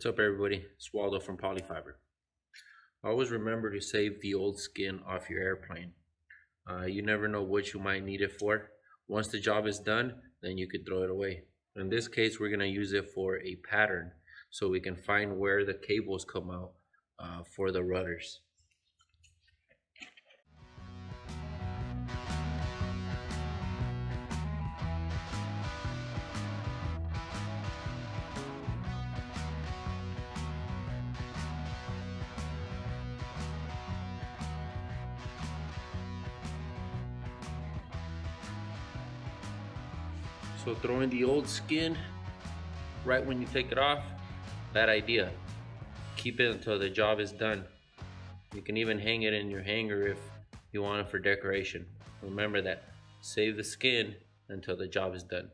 What's up, everybody? It's Waldo from Polyfiber. Always remember to save the old skin off your airplane. You never know what you might need it for. Once the job is done, then you could throw it away. In this case, we're going to use it for a pattern so we can find where the cables come out for the rudders. So throwing the old skin right when you take it off, bad idea. Keep it until the job is done. You can even hang it in your hanger if you want it for decoration. Remember that. Save the skin until the job is done.